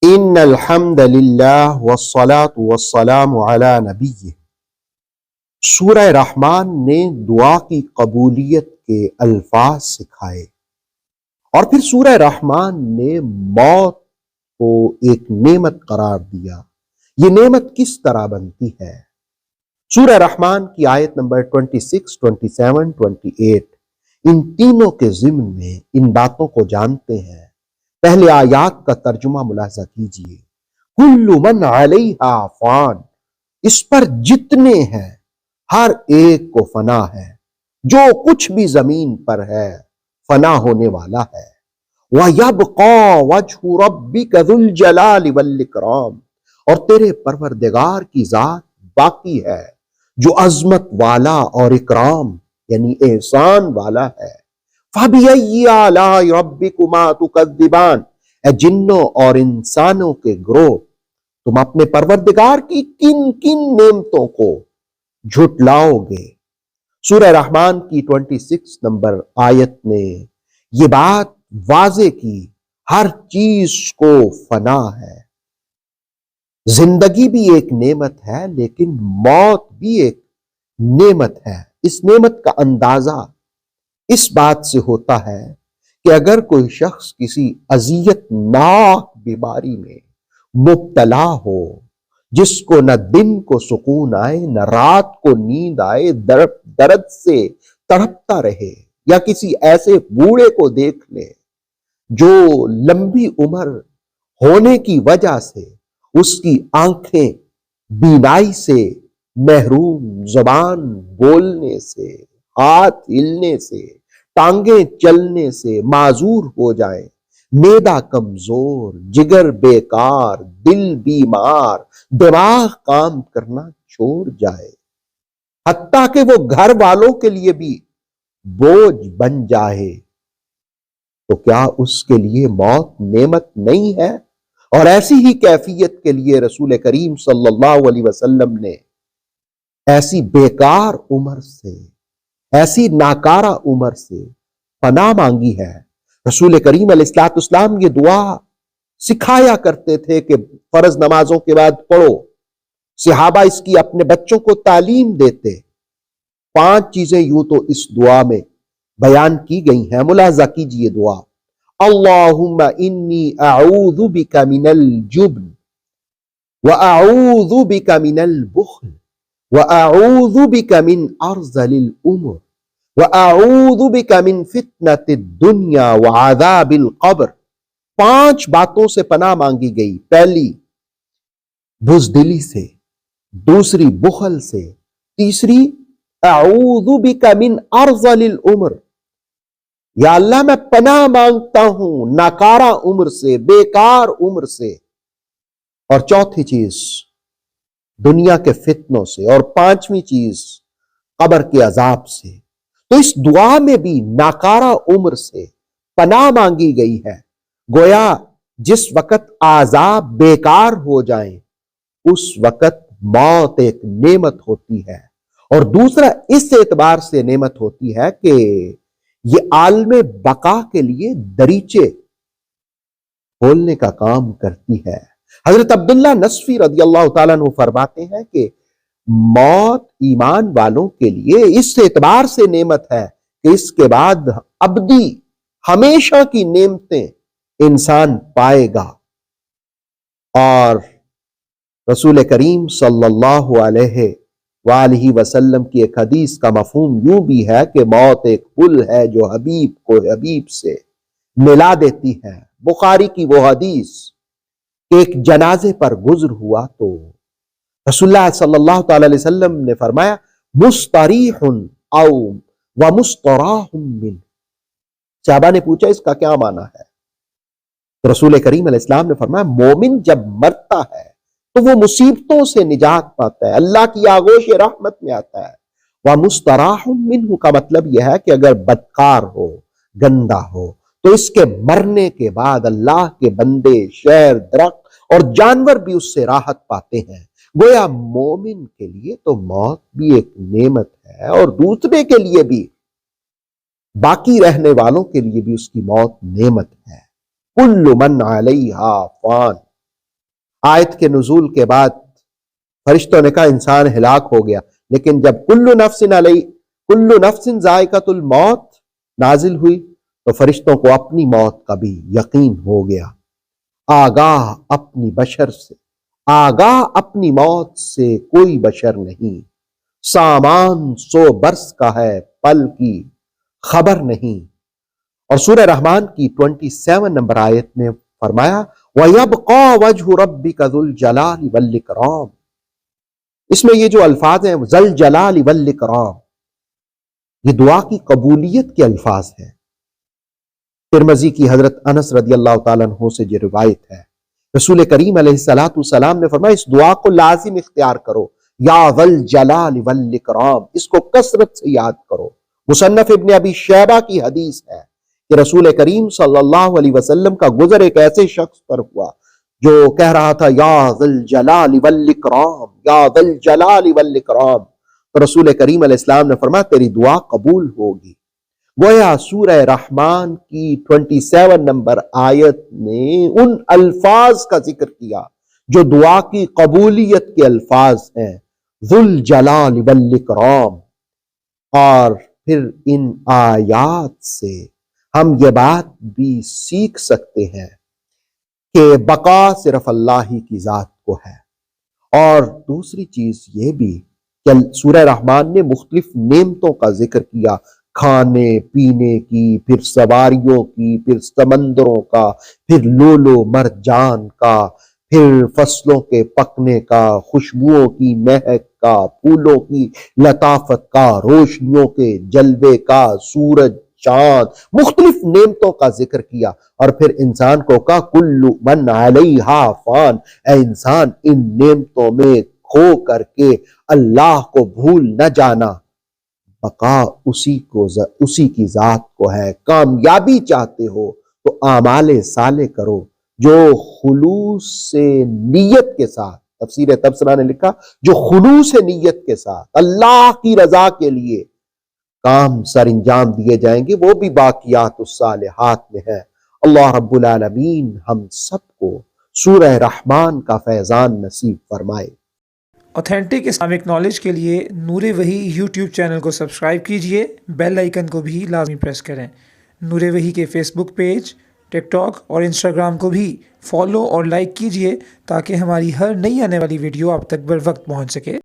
ان الحمد للہ والصلاة والسلام علی نبیہ۔ سورہ رحمان نے دعا کی قبولیت کے الفاظ سکھائے اور پھر سورہ رحمان نے موت کو ایک نعمت قرار دیا۔ یہ نعمت کس طرح بنتی ہے؟ سورہ رحمان کی آیت نمبر 26، 27، 28 ان تینوں کے ضمن میں ان باتوں کو جانتے ہیں۔ پہلے آیات کا ترجمہ ملاحظہ کیجئے۔ کل من علیہا فان، اس پر جتنے ہیں ہر ایک کو فنا ہے، جو کچھ بھی زمین پر ہے فنا ہونے والا ہے۔ وَيَبْقَى وَجْهُ رَبِّكَ ذُو الْجَلَالِ وَالْإِكْرَامِ، اور تیرے پروردگار کی ذات باقی ہے جو عظمت والا اور اکرام یعنی احسان والا ہے۔ فَبِأَيِّ آلَاءِ رَبِّكُمَا تُكَذِّبَانِ، اے جنوں اور انسانوں کے گروہ، تم اپنے پروردگار کی کن کن نعمتوں کو جھٹلاؤ گے؟ سورہ رحمان کی 26 نمبر آیت نے یہ بات واضح کی، ہر چیز کو فنا ہے۔ زندگی بھی ایک نعمت ہے لیکن موت بھی ایک نعمت ہے۔ اس نعمت کا اندازہ اس بات سے ہوتا ہے کہ اگر کوئی شخص کسی اذیت ناک بیماری میں مبتلا ہو، جس کو نہ دن کو سکون آئے نہ رات کو نیند آئے، درد سے تڑپتا رہے، یا کسی ایسے بوڑھے کو دیکھ لے جو لمبی عمر ہونے کی وجہ سے اس کی آنکھیں بینائی سے محروم، زبان بولنے سے، ہاتھ ہلنے سے، ٹانگیں چلنے سے معذور ہو جائیں، معدہ کمزور، جگر بیکار، دل بیمار، دماغ کام کرنا چھوڑ جائے، حتیٰ کہ وہ گھر والوں کے لیے بھی بوجھ بن جائے، تو کیا اس کے لیے موت نعمت نہیں ہے؟ اور ایسی ہی کیفیت کے لیے رسول کریم صلی اللہ علیہ وسلم نے ایسی بیکار عمر سے، ایسی ناکارہ عمر سے پناہ مانگی ہے۔ رسول کریم علیہ السلام یہ دعا سکھایا کرتے تھے کہ فرض نمازوں کے بعد پڑھو۔ صحابہ اس کی اپنے بچوں کو تعلیم دیتے۔ 5 چیزیں یوں تو اس دعا میں بیان کی گئی ہیں، ملاحظہ کیجئے دعا۔ اللہم انی اعوذ بک من الجبن واعوذ بک من البخل وَأَعُوذُ بِكَ مِنْ أَرْذَلِ الْأُمُرِ وَأَعُوذُ بِكَ مِنْ فِتْنَةِ الدُّنْيَا وَعَذَابِ الْقَبْرِ۔ 5 باتوں سے پناہ مانگی گئی۔ پہلی بزدلی سے، دوسری بخل سے، تیسری اعوذ بِكَ مِنْ أَرْذَلِ الْأُمُرِ، یا اللہ میں پناہ مانگتا ہوں ناکارہ عمر سے، بیکار عمر سے، اور چوتھی چیز دنیا کے فتنوں سے، اور 5ویں چیز قبر کے عذاب سے۔ تو اس دعا میں بھی ناکارہ عمر سے پناہ مانگی گئی ہے۔ گویا جس وقت عذاب بیکار ہو جائیں اس وقت موت ایک نعمت ہوتی ہے، اور دوسرا اس اعتبار سے نعمت ہوتی ہے کہ یہ عالم بقا کے لیے دریچے کھولنے کا کام کرتی ہے۔ حضرت عبداللہ نصفی رضی اللہ تعالیٰ عنہ فرماتے ہیں کہ موت ایمان والوں کے لیے اس اعتبار سے نعمت ہے کہ اس کے بعد ابدی ہمیشہ کی نعمتیں انسان پائے گا۔ اور رسول کریم صلی اللہ علیہ وآلہ وسلم کی ایک حدیث کا مفہوم یوں بھی ہے کہ موت ایک پل ہے جو حبیب کو حبیب سے ملا دیتی ہے۔ بخاری کی وہ حدیث کہ ایک جنازے پر گزر ہوا تو رسول اللہ صلی اللہ تعالی علیہ وسلم نے فرمایا مستریح او ومستراح من۔ صحابہ نے پوچھا اس کا کیا معنی ہے؟ تو رسول کریم علیہ السلام نے فرمایا مومن جب مرتا ہے تو وہ مصیبتوں سے نجات پاتا ہے، اللہ کی آغوش رحمت میں آتا ہے۔ ومستراح منہ کا مطلب یہ ہے کہ اگر بدکار ہو، گندا ہو، تو اس کے مرنے کے بعد اللہ کے بندے، شہر، درخت اور جانور بھی اس سے راحت پاتے ہیں۔ گویا مومن کے لیے تو موت بھی ایک نعمت ہے، اور دوسرے کے لیے بھی، باقی رہنے والوں کے لیے بھی اس کی موت نعمت ہے۔ کل من علیہا فان، آیت کے نزول کے بعد فرشتوں نے کہا انسان ہلاک ہو گیا، لیکن جب کل نفس ذائقۃ الموت نازل ہوئی تو فرشتوں کو اپنی موت کا بھی یقین ہو گیا۔ آگاہ اپنی بشر سے، آگاہ اپنی موت سے کوئی بشر نہیں، سامان 100 برس کا ہے پل کی خبر نہیں۔ اور سورہ رحمان کی 27 نمبر آیت میں فرمایا وَيَبْقَى وَجْهُ رَبِّكَ ذُو الْجَلَالِ وَالْإِكْرَامِ، اس میں یہ جو الفاظ ہیں ذل جلال والاکرام، یہ دعا کی قبولیت کے الفاظ ہیں۔ ترمذی کی حضرت انس رضی اللہ تعالیٰ عنہ سے یہ روایت ہے، رسول کریم علیہ السلام نے فرمایا اس دعا کو لازم اختیار کرو، یا ذل جلال والاکرام، اس کو کثرت سے یاد کرو۔ مصنف ابن ابی شیبہ کی حدیث ہے کہ رسول کریم صلی اللہ علیہ وسلم کا گزر ایک ایسے شخص پر ہوا جو کہہ رہا تھا یا ذل جلال والاکرام، یا ذل جلال والاکرام، تو رسول کریم علیہ السلام نے فرمایا تیری دعا قبول ہوگی۔ گویا سورہ رحمان کی 27 نمبر آیت نے ان الفاظ کا ذکر کیا جو دعا کی قبولیت کے الفاظ ہیں، ذل جلال والاکرام۔ اور پھر ان آیات سے ہم یہ بات بھی سیکھ سکتے ہیں کہ بقا صرف اللہ ہی کی ذات کو ہے۔ اور دوسری چیز یہ بھی کہ سورہ رحمان نے مختلف نعمتوں کا ذکر کیا، کھانے پینے کی، پھر سواریوں کی، پھر سمندروں کا، پھر لولو مرجان کا، پھر فصلوں کے پکنے کا، خوشبوؤں کی مہک کا، پھولوں کی لطافت کا، روشنیوں کے جلوے کا، سورج چاند، مختلف نعمتوں کا ذکر کیا، اور پھر انسان کو کہا کل من علیہا فان، اے انسان ان نعمتوں میں کھو کر کے اللہ کو بھول نہ جانا، بقا اسی کی ذات کو ہے۔ کامیابی چاہتے ہو تو اعمال صالح کرو جو خلوص سے نیت کے ساتھ، تفسیر تبصرہ نے لکھا جو خلوص نیت کے ساتھ اللہ کی رضا کے لیے کام سر انجام دیے جائیں گے، وہ بھی باقیات الصالحات میں ہے۔ اللہ رب العالمین ہم سب کو سورہ رحمان کا فیضان نصیب فرمائے۔ اوتھینٹک اسلامک نالج کے لیے نور وحی یوٹیوب چینل کو سبسکرائب کیجئے، بیل آئیکن کو بھی لازمی پریس کریں۔ نور وحی کے فیس بک پیج، ٹک ٹاک اور انسٹاگرام کو بھی فالو اور لائک کیجئے تاکہ ہماری ہر نئی آنے والی ویڈیو آپ تک بر وقت پہنچ سکے۔